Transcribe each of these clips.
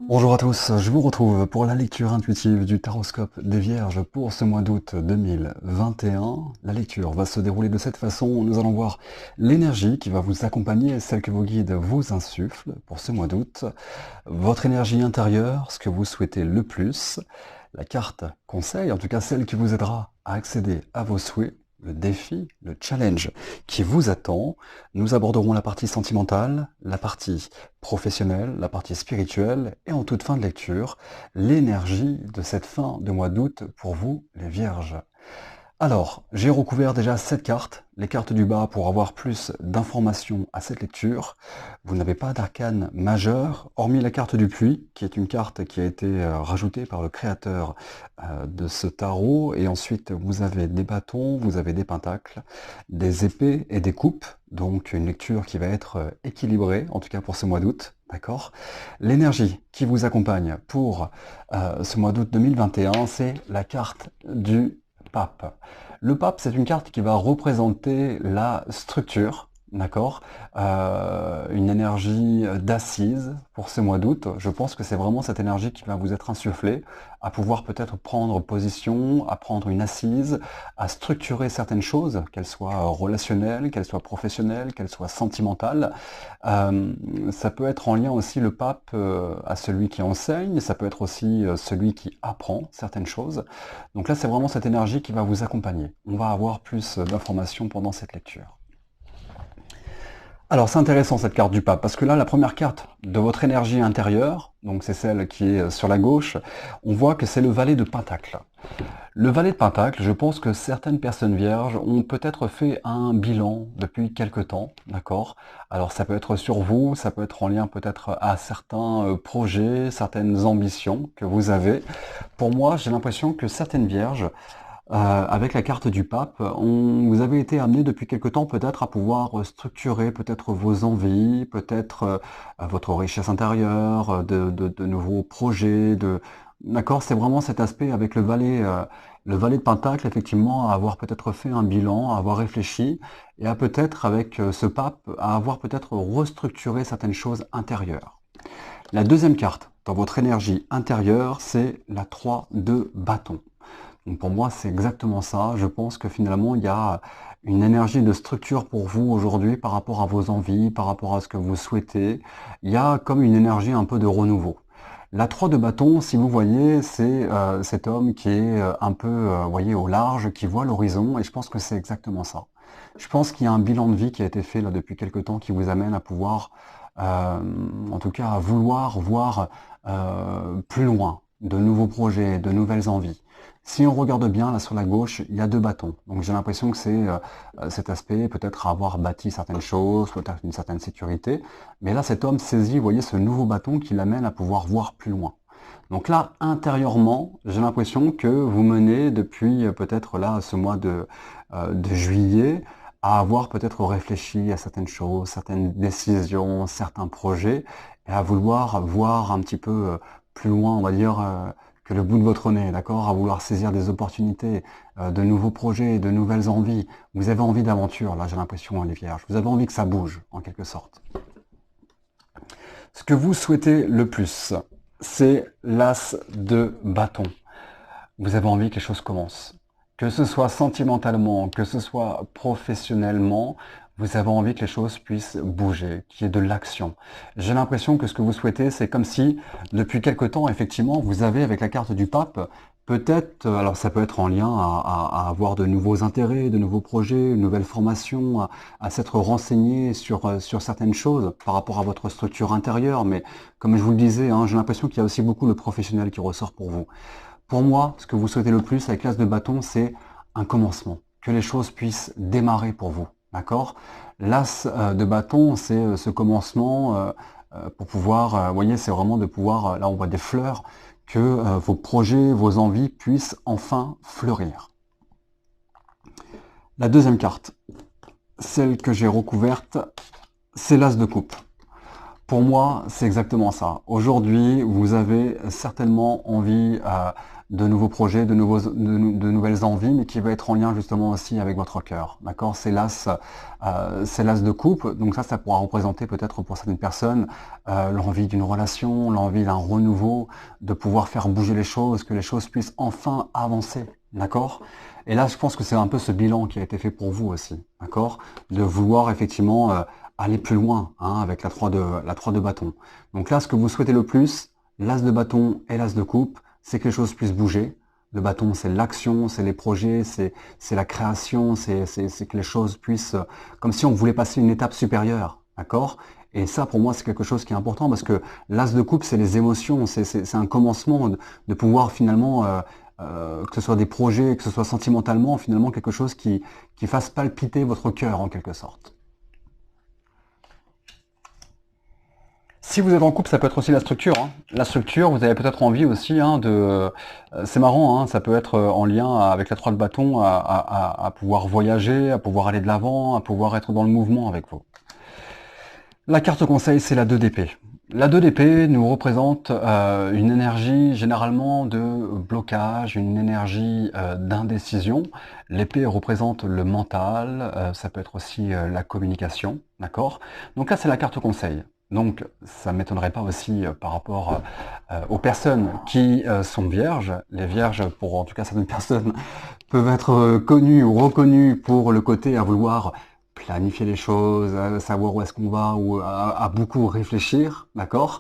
Bonjour à tous, je vous retrouve pour la lecture intuitive du Taroscope des Vierges pour ce mois d'août 2021. La lecture va se dérouler de cette façon. Nous allons voir l'énergie qui va vous accompagner, celle que vos guides vous insufflent pour ce mois d'août, votre énergie intérieure, ce que vous souhaitez le plus, la carte conseil, en tout cas celle qui vous aidera à accéder à vos souhaits, le défi, le challenge qui vous attend. Nous aborderons la partie sentimentale, la partie professionnelle, la partie spirituelle et en toute fin de lecture, l'énergie de cette fin de mois d'août pour vous les Vierges. Alors, j'ai recouvert déjà 7 cartes, les cartes du bas pour avoir plus d'informations à cette lecture. Vous n'avez pas d'arcane majeur, hormis la carte du puits, qui est une carte qui a été rajoutée par le créateur de ce tarot. Et ensuite, vous avez des bâtons, vous avez des pentacles, des épées et des coupes. Donc une lecture qui va être équilibrée, en tout cas pour ce mois d'août. D'accord. L'énergie qui vous accompagne pour ce mois d'août 2021, c'est la carte du pape. Le pape, c'est une carte qui va représenter la structure, d'accord, une énergie d'assise pour ce mois d'août. Je pense que c'est vraiment cette énergie qui va vous être insufflée, à pouvoir peut-être prendre position, à prendre une assise, à structurer certaines choses, qu'elles soient relationnelles, qu'elles soient professionnelles, qu'elles soient sentimentales. Ça peut être en lien aussi le pape à celui qui enseigne, ça peut être aussi celui qui apprend certaines choses. Donc là, c'est vraiment cette énergie qui va vous accompagner. On va avoir plus d'informations pendant cette lecture. Alors c'est intéressant cette carte du pape, parce que là la première carte de votre énergie intérieure, donc c'est celle qui est sur la gauche, on voit que c'est le valet de Pentacle. Le valet de Pentacle, je pense que certaines personnes vierges ont peut-être fait un bilan depuis quelque temps, d'accord? Alors ça peut être sur vous, ça peut être en lien peut-être à certains projets, certaines ambitions que vous avez. Pour moi, j'ai l'impression que certaines vierges, avec la carte du pape, vous avez été amené depuis quelque temps peut-être à pouvoir structurer peut-être vos envies, peut-être votre richesse intérieure, de nouveaux projets, d'accord, c'est vraiment cet aspect avec le valet de Pentacle, effectivement, à avoir peut-être fait un bilan, à avoir réfléchi, et à peut-être avec ce pape, à avoir peut-être restructuré certaines choses intérieures. La deuxième carte dans votre énergie intérieure, c'est la 3 de bâton. Donc pour moi, c'est exactement ça. Je pense que finalement, il y a une énergie de structure pour vous aujourd'hui par rapport à vos envies, par rapport à ce que vous souhaitez. Il y a comme une énergie un peu de renouveau. La 3 de bâton, si vous voyez, c'est cet homme qui est un peu voyez, au large, qui voit l'horizon, et je pense que c'est exactement ça. Je pense qu'il y a un bilan de vie qui a été fait là depuis quelque temps qui vous amène à pouvoir, en tout cas à vouloir voir plus loin, de nouveaux projets, de nouvelles envies. Si on regarde bien, là sur la gauche, il y a 2 bâtons. Donc j'ai l'impression que c'est cet aspect, peut-être avoir bâti certaines choses, peut-être une certaine sécurité. Mais là, cet homme saisit, vous voyez, ce nouveau bâton qui l'amène à pouvoir voir plus loin. Donc là, intérieurement, j'ai l'impression que vous menez depuis peut-être là, ce mois de juillet, à avoir peut-être réfléchi à certaines choses, certaines décisions, certains projets, et à vouloir voir un petit peu plus loin, on va dire, que le bout de votre nez, d'accord, à vouloir saisir des opportunités, de nouveaux projets, de nouvelles envies. Vous avez envie d'aventure, là j'ai l'impression, les vierges. Vous avez envie que ça bouge, en quelque sorte. Ce que vous souhaitez le plus, c'est l'as de bâton. Vous avez envie que les choses commencent. Que ce soit sentimentalement, que ce soit professionnellement, vous avez envie que les choses puissent bouger, qu'il y ait de l'action. J'ai l'impression que ce que vous souhaitez, c'est comme si, depuis quelque temps, effectivement, vous avez, avec la carte du pape, peut-être, alors ça peut être en lien à avoir de nouveaux intérêts, de nouveaux projets, une nouvelle formation, à s'être renseigné sur certaines choses par rapport à votre structure intérieure, mais comme je vous le disais, hein, j'ai l'impression qu'il y a aussi beaucoup le professionnel qui ressort pour vous. Pour moi, ce que vous souhaitez le plus avec l'as de bâton, c'est un commencement, que les choses puissent démarrer pour vous, d'accord? L'as de bâton, c'est ce commencement pour pouvoir, vous voyez, c'est vraiment de pouvoir, là on voit des fleurs, que vos projets, vos envies puissent enfin fleurir. La deuxième carte, celle que j'ai recouverte, c'est l'as de coupe. Pour moi, c'est exactement ça. Aujourd'hui, vous avez certainement envie de nouveaux projets, de nouvelles envies, mais qui va être en lien justement aussi avec votre cœur. D'accord? C'est l'as de coupe, donc ça pourra représenter peut-être pour certaines personnes l'envie d'une relation, l'envie d'un renouveau, de pouvoir faire bouger les choses, que les choses puissent enfin avancer. D'accord? Et là, je pense que c'est un peu ce bilan qui a été fait pour vous aussi. D'accord? De vouloir effectivement aller plus loin hein, avec la 3 de bâton. Donc là, ce que vous souhaitez le plus, l'as de bâton et l'as de coupe, c'est que les choses puissent bouger. Le bâton, c'est l'action, c'est les projets, c'est la création, c'est que les choses puissent, comme si on voulait passer une étape supérieure, d'accord? Et ça, pour moi, c'est quelque chose qui est important parce que l'as de coupe, c'est les émotions, c'est un commencement de pouvoir finalement, que ce soit des projets, que ce soit sentimentalement, finalement quelque chose qui fasse palpiter votre cœur en quelque sorte. Si vous êtes en couple, ça peut être aussi la structure. Hein. La structure, vous avez peut-être envie aussi c'est marrant, hein, ça peut être en lien avec la 3 de bâton à pouvoir voyager, à pouvoir aller de l'avant, à pouvoir être dans le mouvement avec vous. La carte conseil, c'est la 2 d'épée. La 2 d'épée nous représente une énergie généralement de blocage, une énergie d'indécision. L'épée représente le mental, ça peut être aussi la communication, d'accord? Donc là, c'est la carte conseil. Donc, ça ne m'étonnerait pas aussi par rapport aux personnes qui sont vierges. Les vierges, pour en tout cas certaines personnes, peuvent être connues ou reconnues pour le côté à vouloir planifier les choses, savoir où est-ce qu'on va, ou à beaucoup réfléchir, d'accord?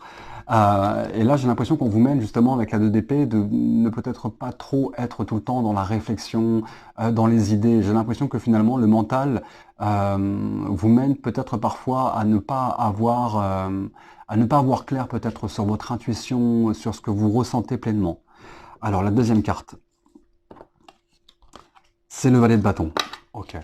Et là, j'ai l'impression qu'on vous mène justement avec la 2 d'épée de ne peut-être pas trop être tout le temps dans la réflexion, dans les idées. J'ai l'impression que finalement, le mental vous mène peut-être parfois à ne pas avoir clair peut-être sur votre intuition, sur ce que vous ressentez pleinement. Alors, la deuxième carte, c'est le valet de bâton. Ok.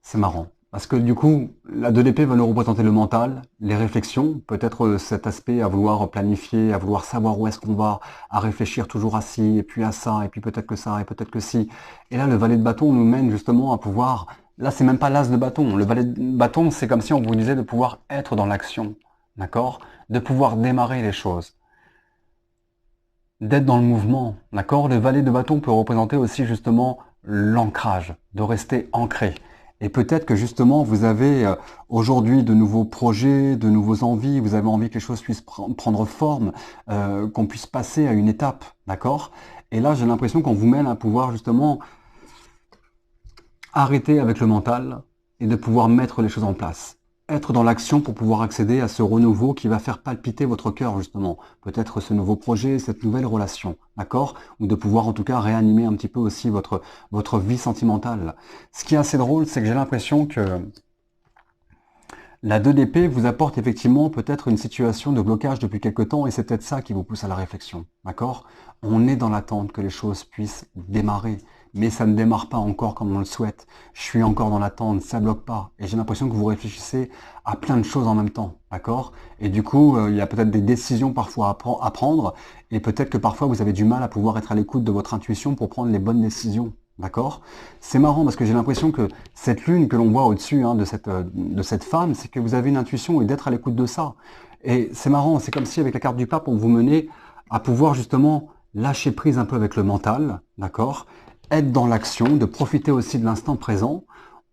C'est marrant. Parce que du coup, la 2 d'épée va nous représenter le mental, les réflexions, peut-être cet aspect à vouloir planifier, à vouloir savoir où est-ce qu'on va, à réfléchir toujours à ci, et puis à ça, et puis peut-être que ça, et peut-être que si. Et là, le valet de bâton nous mène justement à pouvoir... Là, c'est même pas l'as de bâton. Le valet de bâton, c'est comme si on vous disait de pouvoir être dans l'action. D'accord? De pouvoir démarrer les choses. D'être dans le mouvement. D'accord? Le valet de bâton peut représenter aussi justement l'ancrage, de rester ancré. Et peut-être que justement, vous avez aujourd'hui de nouveaux projets, de nouveaux envies, vous avez envie que les choses puissent prendre forme, qu'on puisse passer à une étape, d'accord? Et là, j'ai l'impression qu'on vous mène à pouvoir justement arrêter avec le mental et de pouvoir mettre les choses en place. Être dans l'action pour pouvoir accéder à ce renouveau qui va faire palpiter votre cœur justement. Peut-être ce nouveau projet, cette nouvelle relation, d'accord? Ou de pouvoir en tout cas réanimer un petit peu aussi votre vie sentimentale. Ce qui est assez drôle, c'est que j'ai l'impression que la 2 d'épée vous apporte effectivement peut-être une situation de blocage depuis quelque temps et c'est peut-être ça qui vous pousse à la réflexion, d'accord? On est dans l'attente que les choses puissent démarrer, mais ça ne démarre pas encore comme on le souhaite. Je suis encore dans l'attente, ça bloque pas. Et j'ai l'impression que vous réfléchissez à plein de choses en même temps, d'accord? Et du coup, il y a peut-être des décisions parfois à prendre et peut-être que parfois vous avez du mal à pouvoir être à l'écoute de votre intuition pour prendre les bonnes décisions. D'accord? C'est marrant parce que j'ai l'impression que cette lune que l'on voit au-dessus hein, de cette femme, c'est que vous avez une intuition et d'être à l'écoute de ça. Et c'est marrant, c'est comme si avec la carte du pape, on vous menait à pouvoir justement lâcher prise un peu avec le mental, d'accord? Être dans l'action, de profiter aussi de l'instant présent,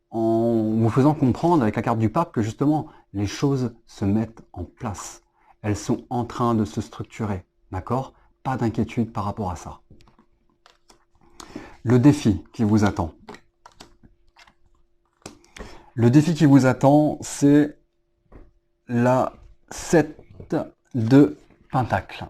en vous faisant comprendre avec la carte du pape que justement les choses se mettent en place. Elles sont en train de se structurer, d'accord? Pas d'inquiétude par rapport à ça. Le défi qui vous attend. Le défi qui vous attend, c'est la 7 de Pentacle.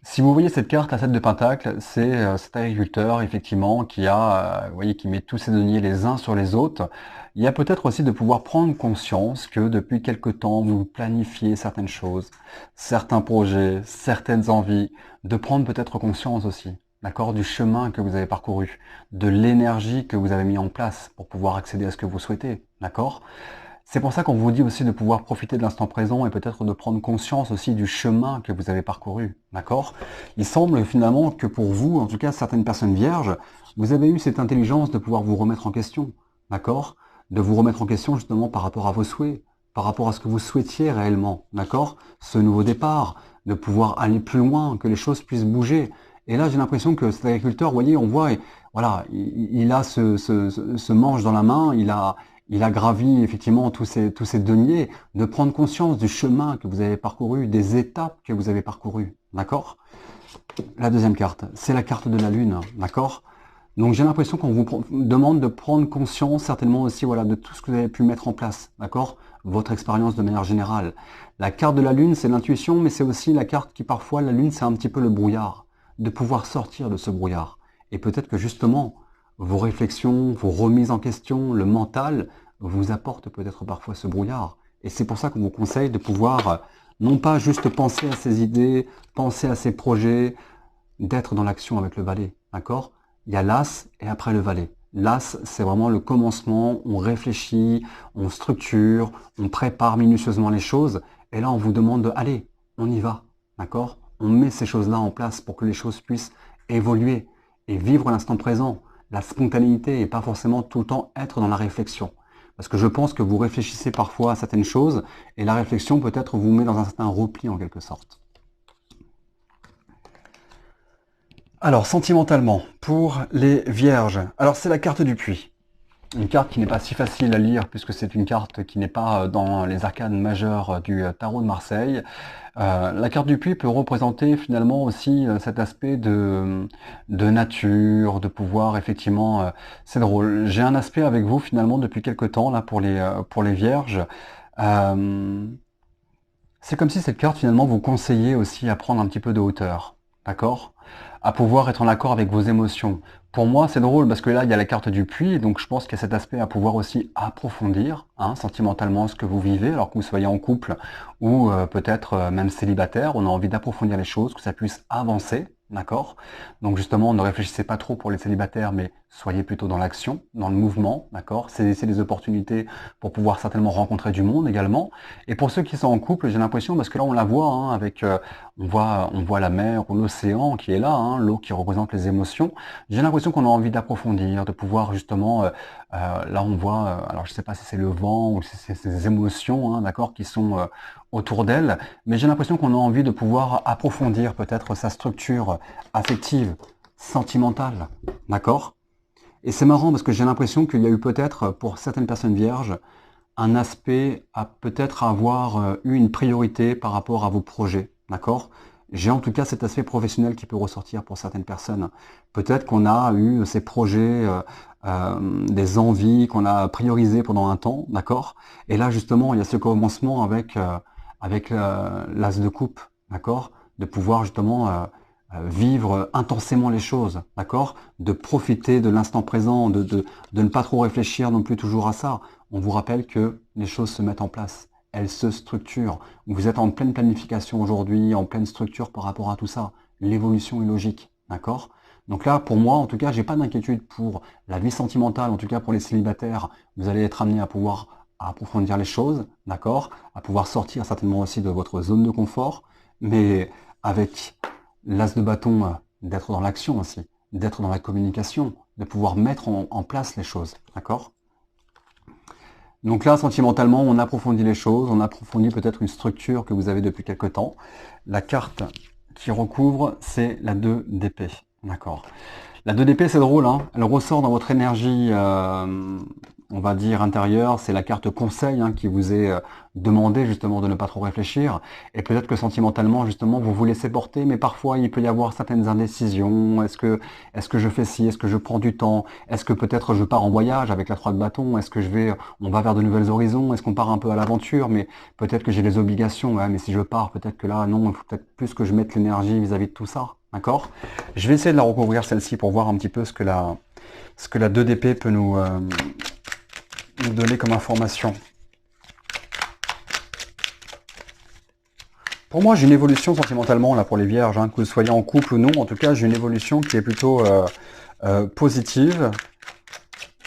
Si vous voyez cette carte, la 7 de Pentacle, c'est cet agriculteur, effectivement, qui vous voyez, qui met tous ses deniers les uns sur les autres. Il y a peut-être aussi de pouvoir prendre conscience que depuis quelque temps, vous planifiez certaines choses, certains projets, certaines envies, de prendre peut-être conscience aussi. D'accord, du chemin que vous avez parcouru, de l'énergie que vous avez mis en place pour pouvoir accéder à ce que vous souhaitez, d'accord? C'est pour ça qu'on vous dit aussi de pouvoir profiter de l'instant présent et peut-être de prendre conscience aussi du chemin que vous avez parcouru, d'accord? Il semble finalement que pour vous, en tout cas certaines personnes vierges, vous avez eu cette intelligence de pouvoir vous remettre en question, d'accord? De vous remettre en question justement par rapport à vos souhaits, par rapport à ce que vous souhaitiez réellement, d'accord? Ce nouveau départ, de pouvoir aller plus loin, que les choses puissent bouger. Et là, j'ai l'impression que cet agriculteur, vous voyez, on voit, voilà, il a ce manche dans la main, il a gravi effectivement tous ces deniers, de prendre conscience du chemin que vous avez parcouru, des étapes que vous avez parcourues, d'accord? La deuxième carte, c'est la carte de la lune, d'accord? Donc j'ai l'impression qu'on vous demande de prendre conscience certainement aussi, voilà, de tout ce que vous avez pu mettre en place, d'accord? Votre expérience de manière générale. La carte de la lune, c'est l'intuition, mais c'est aussi la carte qui parfois, la lune, c'est un petit peu le brouillard, de pouvoir sortir de ce brouillard. Et peut-être que justement, vos réflexions, vos remises en question, le mental, vous apportent peut-être parfois ce brouillard. Et c'est pour ça qu'on vous conseille de pouvoir, non pas juste penser à ces idées, penser à ces projets, d'être dans l'action avec le valet, d'accord? Il y a l'as et après le valet. L'as, c'est vraiment le commencement, on réfléchit, on structure, on prépare minutieusement les choses, et là on vous demande de, allez, on y va, d'accord? On met ces choses-là en place pour que les choses puissent évoluer et vivre l'instant présent, la spontanéité et pas forcément tout le temps être dans la réflexion. Parce que je pense que vous réfléchissez parfois à certaines choses, et la réflexion peut-être vous met dans un certain repli en quelque sorte. Alors, sentimentalement, pour les vierges, alors c'est la carte du puits. Une carte qui n'est pas si facile à lire puisque c'est une carte qui n'est pas dans les arcanes majeures du tarot de Marseille. La carte du puits peut représenter finalement aussi cet aspect de nature, de pouvoir, effectivement, c'est drôle. J'ai un aspect avec vous finalement depuis quelques temps là pour les vierges. Euh, c'est comme si cette carte finalement vous conseillait aussi à prendre un petit peu de hauteur, d'accord? À pouvoir être en accord avec vos émotions. Pour moi, c'est drôle parce que là, il y a la carte du puits, donc je pense qu'il y a cet aspect à pouvoir aussi approfondir sentimentalement ce que vous vivez, alors que vous soyez en couple ou peut-être même célibataire. On a envie d'approfondir les choses, que ça puisse avancer, d'accord? Donc justement, ne réfléchissez pas trop pour les célibataires, mais soyez plutôt dans l'action, dans le mouvement, d'accord? Saisissez les opportunités pour pouvoir certainement rencontrer du monde également. Et pour ceux qui sont en couple, j'ai l'impression, parce que là on la voit, avec on voit la mer ou l'océan qui est là, l'eau qui représente les émotions. J'ai l'impression qu'on a envie d'approfondir, de pouvoir justement, là on voit, alors je sais pas si c'est le vent ou si c'est ces émotions, d'accord, qui sont autour d'elle, mais j'ai l'impression qu'on a envie de pouvoir approfondir peut-être sa structure affective, sentimentale, d'accord? Et c'est marrant parce que j'ai l'impression qu'il y a eu peut-être, pour certaines personnes vierges, un aspect à peut-être avoir eu une priorité par rapport à vos projets, d'accord? J'ai en tout cas cet aspect professionnel qui peut ressortir pour certaines personnes. Peut-être qu'on a eu ces projets, des envies qu'on a priorisées pendant un temps, d'accord? Et là justement, il y a ce commencement avec l'as de coupe, d'accord? De pouvoir justement vivre intensément les choses, d'accord? De profiter de l'instant présent, de ne pas trop réfléchir non plus toujours à ça. On vous rappelle que les choses se mettent en place, elles se structurent. Vous êtes en pleine planification aujourd'hui, en pleine structure par rapport à tout ça. L'évolution est logique, d'accord? Donc là, pour moi, en tout cas, j'ai pas d'inquiétude pour la vie sentimentale, en tout cas pour les célibataires. Vous allez être amené à pouvoir approfondir les choses, d'accord? À pouvoir sortir certainement aussi de votre zone de confort, mais avec l'as de bâton, d'être dans l'action aussi, d'être dans la communication, de pouvoir mettre en place les choses, d'accord? Donc là, sentimentalement, on approfondit les choses, on approfondit peut-être une structure que vous avez depuis quelque temps. La carte qui recouvre, c'est la 2 d'épée, d'accord? La 2 d'épée, c'est drôle, elle ressort dans votre énergie, on va dire intérieure, c'est la carte conseil qui vous est demandé justement de ne pas trop réfléchir. Et peut-être que sentimentalement, justement, vous vous laissez porter, mais parfois il peut y avoir certaines indécisions. Est-ce que je fais ci? Est-ce que je prends du temps? Est-ce que peut-être je pars en voyage avec la 3 de bâton? Est-ce que on va vers de nouvelles horizons? Est-ce qu'on part un peu à l'aventure? Mais peut-être que j'ai des obligations, mais si je pars, peut-être que là, non, il faut peut-être plus que je mette l'énergie vis-à-vis de tout ça. D'accord? Je vais essayer de la recouvrir celle-ci pour voir un petit peu ce que la 2 d'épée peut nous donner comme information. Pour moi, j'ai une évolution sentimentalement là pour les vierges, que vous soyez en couple ou non. En tout cas, j'ai une évolution qui est plutôt positive.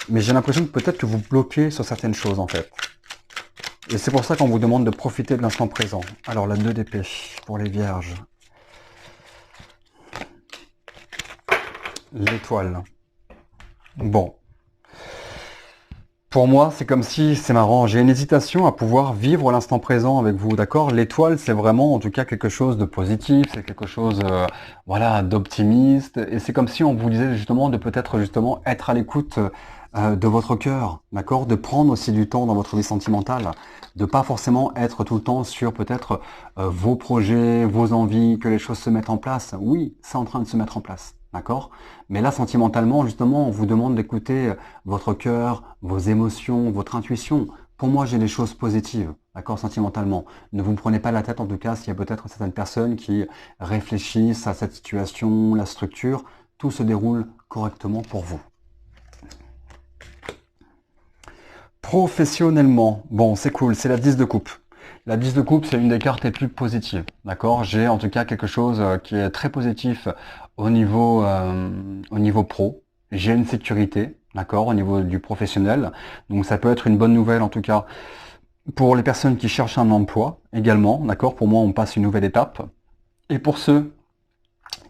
Mais j'ai l'impression que peut-être que vous bloquez sur certaines choses en fait. Et c'est pour ça qu'on vous demande de profiter de l'instant présent. Alors la 2 d'épée pour les vierges. L'étoile. Bon. Pour moi, c'est comme si, c'est marrant, j'ai une hésitation à pouvoir vivre l'instant présent avec vous, d'accord? L'étoile, c'est vraiment en tout cas quelque chose de positif, c'est quelque chose, voilà, d'optimiste, et c'est comme si on vous disait justement de peut-être justement être à l'écoute de votre cœur, d'accord? De prendre aussi du temps dans votre vie sentimentale, de pas forcément être tout le temps sur peut-être vos projets, vos envies, que les choses se mettent en place. Oui, c'est en train de se mettre en place, d'accord? Mais là, sentimentalement, justement, on vous demande d'écouter votre cœur, vos émotions, votre intuition. Pour moi, j'ai des choses positives, d'accord, sentimentalement. Ne vous prenez pas la tête, en tout cas, s'il y a peut-être certaines personnes qui réfléchissent à cette situation, la structure, tout se déroule correctement pour vous. Professionnellement, bon, c'est cool, c'est la 10 de coupe. La 10 de coupe, c'est une des cartes les plus positives, d'accord? J'ai en tout cas quelque chose qui est très positif au niveau pro. J'ai une sécurité, d'accord, au niveau du professionnel. Donc ça peut être une bonne nouvelle en tout cas pour les personnes qui cherchent un emploi également, d'accord? Pour moi, on passe une nouvelle étape. Et pour ceux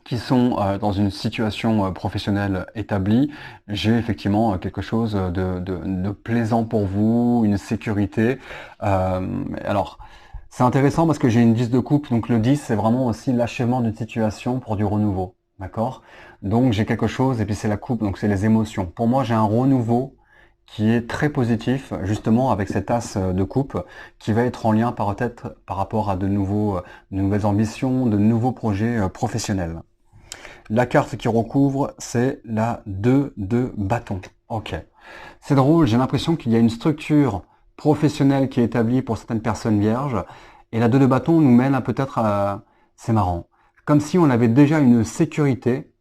qui sont dans une situation professionnelle établie, j'ai effectivement quelque chose de plaisant pour vous, une sécurité. Alors, c'est intéressant parce que j'ai une 10 de coupe, donc le 10, c'est vraiment aussi l'achèvement d'une situation pour du renouveau, d'accord? Donc j'ai quelque chose, et puis c'est la coupe, donc c'est les émotions. Pour moi, j'ai un renouveau qui est très positif, justement avec cet as de coupe, qui va être en lien peut-être par rapport à de nouvelles ambitions, de nouveaux projets professionnels. La carte qui recouvre, c'est la 2 de bâton. Ok. C'est drôle, j'ai l'impression qu'il y a une structure professionnelle qui est établie pour certaines personnes vierges, et la 2 de bâton nous mène à peut-être à... C'est marrant. Comme si on avait déjà une sécurité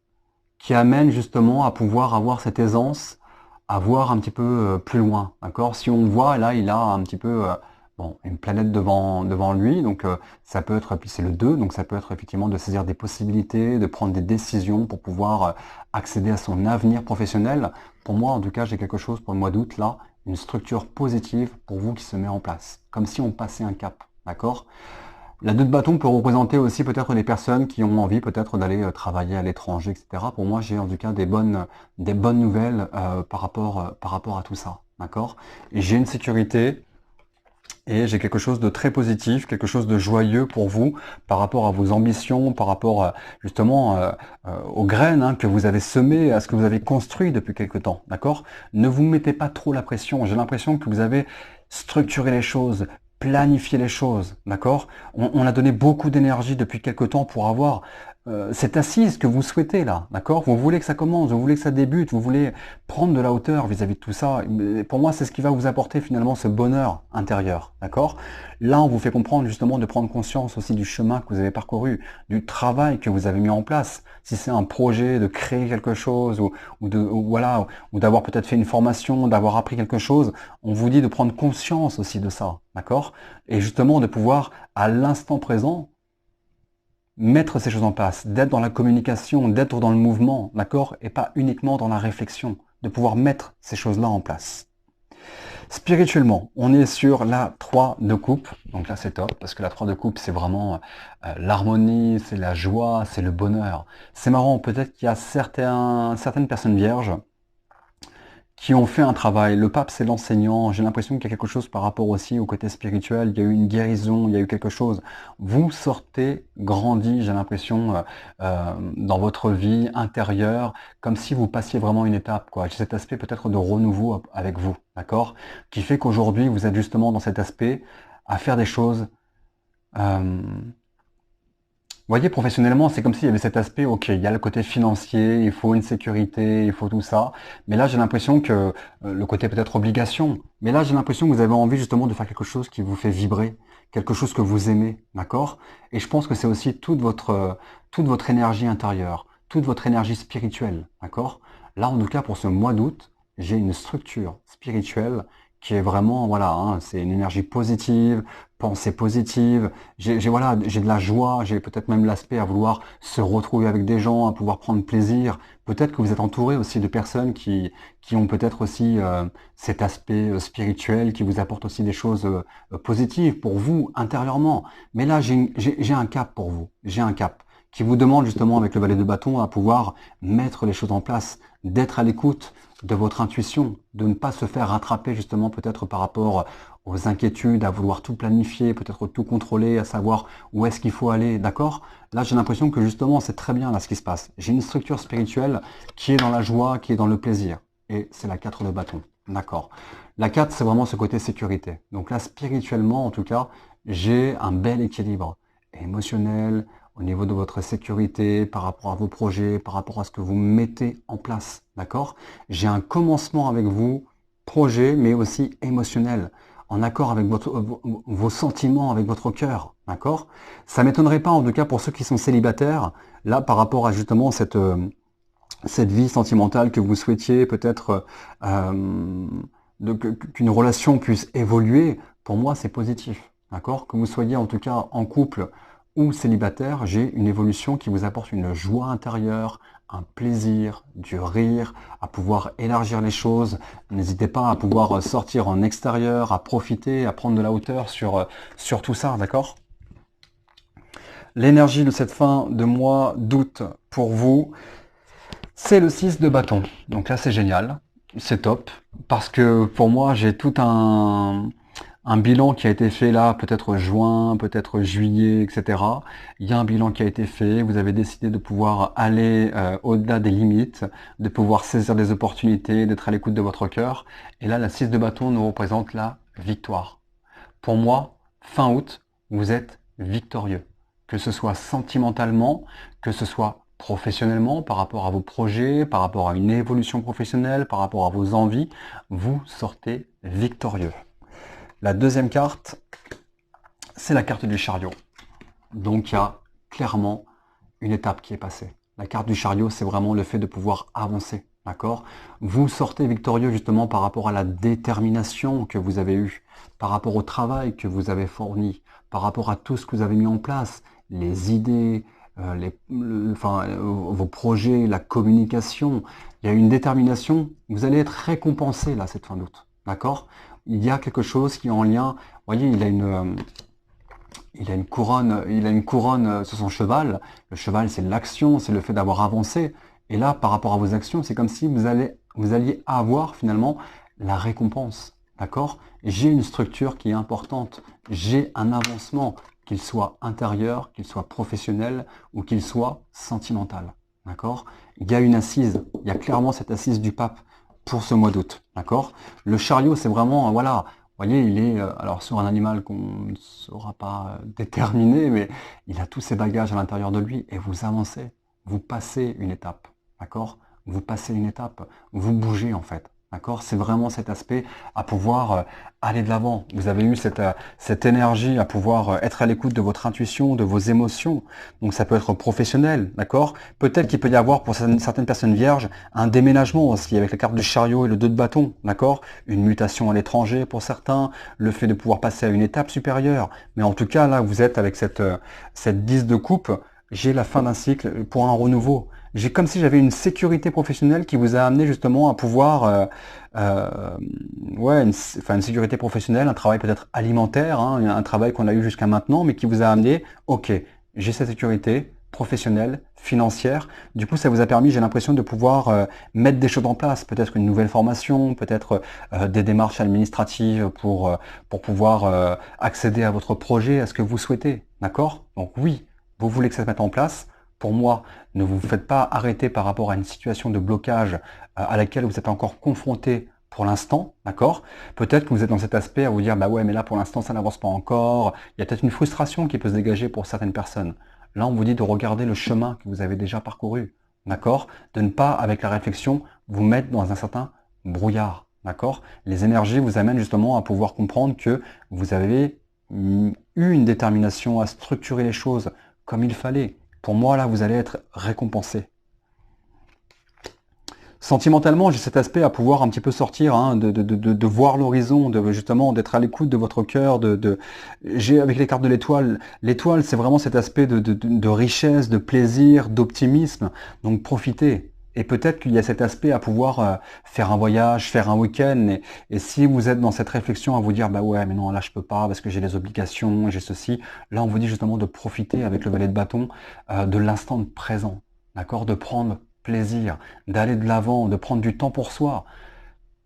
qui amène justement à pouvoir avoir cette aisance, à voir un petit peu plus loin, d'accord? Si on voit, là, il a un petit peu, bon, une planète devant lui, donc ça peut être, puis c'est le 2, donc ça peut être effectivement de saisir des possibilités, de prendre des décisions pour pouvoir accéder à son avenir professionnel. Pour moi, en tout cas, j'ai quelque chose pour le mois d'août, là, une structure positive pour vous qui se met en place, comme si on passait un cap, d'accord? La 2 de bâton peut représenter aussi peut-être les personnes qui ont envie peut-être d'aller travailler à l'étranger, etc. Pour moi, j'ai en tout cas des bonnes nouvelles par rapport à tout ça. D'accord? J'ai une sécurité et j'ai quelque chose de très positif, quelque chose de joyeux pour vous par rapport à vos ambitions, par rapport justement aux graines que vous avez semées, à ce que vous avez construit depuis quelque temps. D'accord? Ne vous mettez pas trop la pression. J'ai l'impression que vous avez structuré les choses, planifié les choses, d'accord? On a donné beaucoup d'énergie depuis quelque temps pour avoir cette assise que vous souhaitez là, d'accord? Vous voulez que ça commence, vous voulez que ça débute, vous voulez prendre de la hauteur vis-à-vis de tout ça. Mais pour moi, c'est ce qui va vous apporter finalement ce bonheur intérieur, d'accord? Là, on vous fait comprendre justement de prendre conscience aussi du chemin que vous avez parcouru, du travail que vous avez mis en place. Si c'est un projet de créer quelque chose voilà, ou d'avoir peut-être fait une formation, d'avoir appris quelque chose, on vous dit de prendre conscience aussi de ça, d'accord? Et justement de pouvoir, à l'instant présent, mettre ces choses en place, d'être dans la communication, d'être dans le mouvement, d'accord? Et pas uniquement dans la réflexion, de pouvoir mettre ces choses-là en place. Spirituellement, on est sur la 3 de coupe, donc là c'est top, parce que la 3 de coupe c'est vraiment l'harmonie, c'est la joie, c'est le bonheur. C'est marrant, peut-être qu'il y a certaines personnes vierges qui ont fait un travail. Le pape, c'est l'enseignant. J'ai l'impression qu'il y a quelque chose par rapport aussi au côté spirituel. Il y a eu une guérison, il y a eu quelque chose. Vous sortez grandi, j'ai l'impression, dans votre vie intérieure, comme si vous passiez vraiment une étape, quoi. J'ai cet aspect peut-être de renouveau avec vous, d'accord? Qui fait qu'aujourd'hui, vous êtes justement dans cet aspect à faire des choses euh, vous voyez, professionnellement, c'est comme s'il y avait cet aspect, ok, il y a le côté financier, il faut une sécurité, il faut tout ça. Mais là, j'ai l'impression que le côté peut-être obligation. Mais là, j'ai l'impression que vous avez envie justement de faire quelque chose qui vous fait vibrer, quelque chose que vous aimez, d'accord? Et je pense que c'est aussi toute votre énergie intérieure, toute votre énergie spirituelle, d'accord? Là, en tout cas, pour ce mois d'août, j'ai une structure spirituelle qui est vraiment, voilà, c'est une énergie positive, pensée positive, voilà, j'ai de la joie, j'ai peut-être même l'aspect à vouloir se retrouver avec des gens, à pouvoir prendre plaisir. Peut-être que vous êtes entouré aussi de personnes qui ont peut-être aussi cet aspect spirituel, qui vous apporte aussi des choses positives pour vous intérieurement. Mais là, j'ai un cap pour vous, j'ai un cap qui vous demande justement avec le valet de bâton à pouvoir mettre les choses en place, d'être à l'écoute de votre intuition, de ne pas se faire rattraper justement peut-être par rapport aux inquiétudes, à vouloir tout planifier, peut-être tout contrôler, à savoir où est-ce qu'il faut aller, d'accord? Là, j'ai l'impression que justement, c'est très bien là ce qui se passe. J'ai une structure spirituelle qui est dans la joie, qui est dans le plaisir. Et c'est la 4 de bâton, d'accord? La 4, c'est vraiment ce côté sécurité. Donc là, spirituellement, en tout cas, j'ai un bel équilibre émotionnel, au niveau de votre sécurité, par rapport à vos projets, par rapport à ce que vous mettez en place, d'accord? J'ai un commencement avec vous, projet, mais aussi émotionnel, en accord avec vos sentiments, avec votre cœur, d'accord? Ça m'étonnerait pas, en tout cas, pour ceux qui sont célibataires, là, par rapport à justement cette vie sentimentale que vous souhaitiez, peut-être qu'une relation puisse évoluer, pour moi, c'est positif, d'accord? Que vous soyez en tout cas en couple ou célibataire, j'ai une évolution qui vous apporte une joie intérieure, un plaisir, du rire, à pouvoir élargir les choses. N'hésitez pas à pouvoir sortir en extérieur, à profiter, à prendre de la hauteur sur tout ça, d'accord? L'énergie de cette fin de mois d'août pour vous, c'est le 6 de bâton. Donc là, c'est génial, c'est top, parce que pour moi, j'ai tout un bilan qui a été fait là, peut-être juin, peut-être juillet, etc. Il y a un bilan qui a été fait, vous avez décidé de pouvoir aller au-delà des limites, de pouvoir saisir des opportunités, d'être à l'écoute de votre cœur. Et là, la 6 de bâton nous représente la victoire. Pour moi, fin août, vous êtes victorieux. Que ce soit sentimentalement, que ce soit professionnellement, par rapport à vos projets, par rapport à une évolution professionnelle, par rapport à vos envies, vous sortez victorieux. La deuxième carte, c'est la carte du chariot. Donc il y a clairement une étape qui est passée. La carte du chariot, c'est vraiment le fait de pouvoir avancer, d'accord? Vous sortez victorieux justement par rapport à la détermination que vous avez eue, par rapport au travail que vous avez fourni, par rapport à tout ce que vous avez mis en place, les idées, vos projets, la communication. Il y a une détermination. Vous allez être récompensé là cette fin d'août, d'accord? Il y a quelque chose qui est en lien. Vous voyez, il a une couronne sur son cheval. Le cheval, c'est l'action, c'est le fait d'avoir avancé. Et là, par rapport à vos actions, c'est comme si vous alliez avoir finalement la récompense. D'accord? J'ai une structure qui est importante. J'ai un avancement, qu'il soit intérieur, qu'il soit professionnel ou qu'il soit sentimental. D'accord? Il y a une assise. Il y a clairement cette assise du pape pour ce mois d'août. D'accord? Le chariot, c'est vraiment, voilà, vous voyez, il est alors sur un animal qu'on ne saura pas déterminer, mais il a tous ses bagages à l'intérieur de lui et vous avancez, vous passez une étape, d'accord? Vous passez une étape, vous bougez en fait, d'accord? C'est vraiment cet aspect à pouvoir aller de l'avant. Vous avez eu cette énergie à pouvoir être à l'écoute de votre intuition, de vos émotions. Donc ça peut être professionnel, d'accord? Peut-être qu'il peut y avoir pour certaines personnes vierges un déménagement aussi avec la carte du chariot et le 2 de bâton, d'accord? Une mutation à l'étranger pour certains, le fait de pouvoir passer à une étape supérieure. Mais en tout cas, là, vous êtes avec cette 10 de coupe, j'ai la fin d'un cycle pour un renouveau. J'ai comme si j'avais une sécurité professionnelle qui vous a amené justement à pouvoir, une sécurité professionnelle, un travail peut-être alimentaire, hein, un travail qu'on a eu jusqu'à maintenant, mais qui vous a amené, ok, j'ai cette sécurité professionnelle, financière. Du coup, ça vous a permis, j'ai l'impression, de pouvoir mettre des choses en place, peut-être une nouvelle formation, peut-être des démarches administratives pour pouvoir accéder à votre projet, à ce que vous souhaitez. D'accord? Donc oui, vous voulez que ça se mette en place. Pour moi, ne vous faites pas arrêter par rapport à une situation de blocage à laquelle vous êtes encore confronté pour l'instant, d'accord? Peut-être que vous êtes dans cet aspect à vous dire, bah ouais, mais là pour l'instant ça n'avance pas encore. Il y a peut-être une frustration qui peut se dégager pour certaines personnes. Là, on vous dit de regarder le chemin que vous avez déjà parcouru, d'accord? De ne pas, avec la réflexion, vous mettre dans un certain brouillard, d'accord? Les énergies vous amènent justement à pouvoir comprendre que vous avez eu une détermination à structurer les choses comme il fallait. Pour moi, là, vous allez être récompensé. Sentimentalement, j'ai cet aspect à pouvoir un petit peu sortir, hein, de voir l'horizon, justement d'être à l'écoute de votre cœur. J'ai avec les cartes de l'étoile, l'étoile, c'est vraiment cet aspect de richesse, de plaisir, d'optimisme. Donc profitez. Et peut-être qu'il y a cet aspect à pouvoir faire un voyage, faire un week-end. Et si vous êtes dans cette réflexion à vous dire, bah ouais, mais non, là je peux pas parce que j'ai des obligations, j'ai ceci. Là, on vous dit justement de profiter avec le valet de bâton de l'instant présent, d'accord, de prendre plaisir, d'aller de l'avant, de prendre du temps pour soi.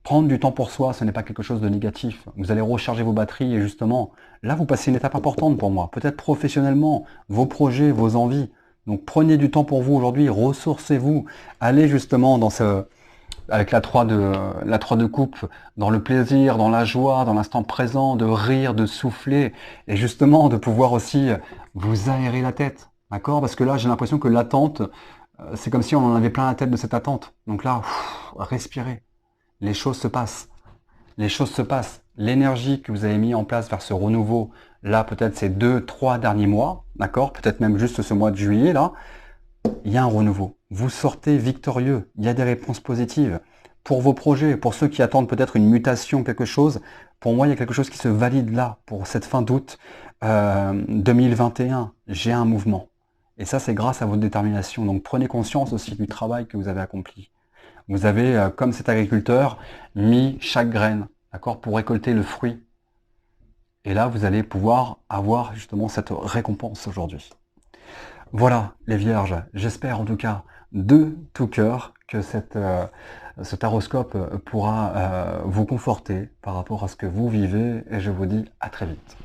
Prendre du temps pour soi, ce n'est pas quelque chose de négatif. Vous allez recharger vos batteries et justement, là, vous passez une étape importante pour moi. Peut-être professionnellement, vos projets, vos envies. Donc prenez du temps pour vous aujourd'hui, ressourcez-vous. Allez justement dans avec la 3 de coupe, dans le plaisir, dans la joie, dans l'instant présent, de rire, de souffler, et justement de pouvoir aussi vous aérer la tête. D'accord? Parce que là, j'ai l'impression que l'attente, c'est comme si on en avait plein la tête de cette attente. Donc là, respirez. Les choses se passent. Les choses se passent. L'énergie que vous avez mis en place vers ce renouveau, là, peut-être ces 2-3 derniers mois, d'accord? Peut-être même juste ce mois de juillet, là, il y a un renouveau. Vous sortez victorieux. Il y a des réponses positives. Pour vos projets, pour ceux qui attendent peut-être une mutation, quelque chose, pour moi, il y a quelque chose qui se valide là, pour cette fin d'août 2021. J'ai un mouvement. Et ça, c'est grâce à votre détermination. Donc, prenez conscience aussi du travail que vous avez accompli. Vous avez, comme cet agriculteur, mis chaque graine, d'accord, pour récolter le fruit. Et là, vous allez pouvoir avoir justement cette récompense aujourd'hui. Voilà, les vierges, j'espère en tout cas de tout cœur que ce taroscope pourra vous conforter par rapport à ce que vous vivez et je vous dis à très vite.